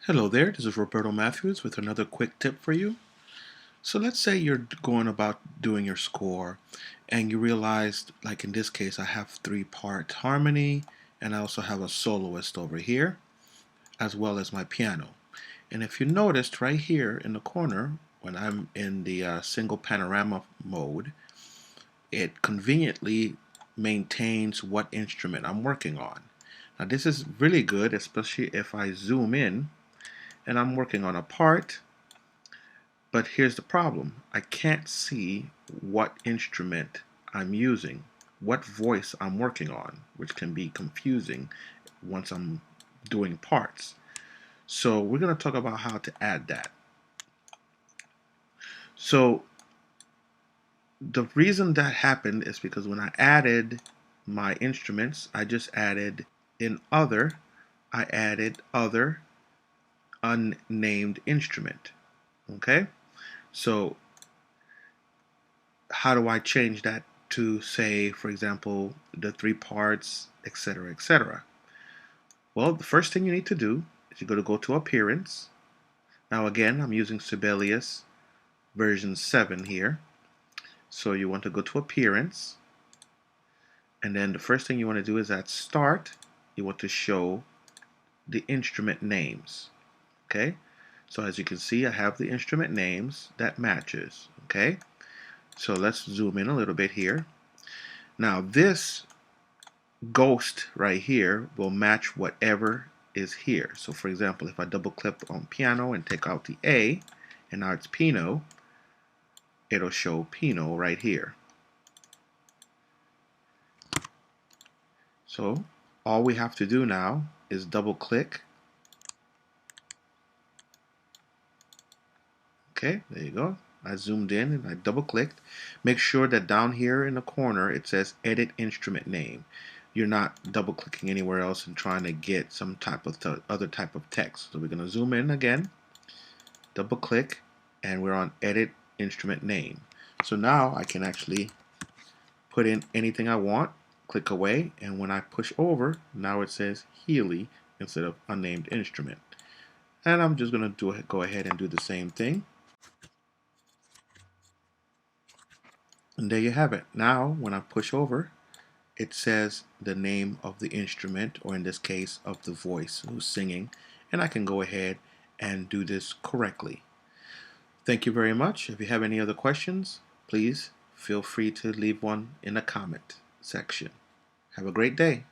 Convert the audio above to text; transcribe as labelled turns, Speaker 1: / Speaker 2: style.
Speaker 1: Hello there, this is Roberto Matthews with another quick tip for you. So let's say you're going about doing your score and you realized, like in this case, I have three-part harmony and I also have a soloist over here as well as my piano. And if you noticed right here in the corner, when I'm in the single panorama mode, it conveniently maintains what instrument I'm working on. Now this is really good, especially if I zoom in and I'm working on a part. But here's the problem. I can't see what instrument I'm using, what voice I'm working on, which can be confusing once I'm doing parts. So we're going to talk about how to add that. So the reason that happened is because when I added my instruments, I just added in other, I added other unnamed instrument. Okay? So how do I change that to, say, for example, the three parts, etc., etc.? Well, the first thing you need to do is you're going to go to Appearance. Now, again, I'm using Sibelius version 7 here. So you want to go to Appearance. And then the first thing you want to do is at Start, you want to show the instrument names. Okay? So as you can see, I have the instrument names that matches. Okay? So let's zoom in a little bit here. Now, this ghost right here will match whatever is here. So for example, if I double click on piano and take out the A, and now it's Pino, it'll show Pino right here. So all we have to do now is double click. Okay, there you go. I zoomed in and I double clicked. Make sure that down here in the corner it says edit instrument name. You're not double clicking anywhere else and trying to get some type of other type of text. So we're going to zoom in again, double click, and we're on edit instrument name. So now I can actually put in anything I want, click away, and when I push over, now it says Healy instead of unnamed instrument. And I'm just going to go ahead and do the same thing. And there you have it. Now when I push over, it says the name of the instrument, or in this case of the voice who's singing, and I can go ahead and do this correctly. Thank you very much. If you have any other questions, please feel free to leave one in the comment section. Have a great day.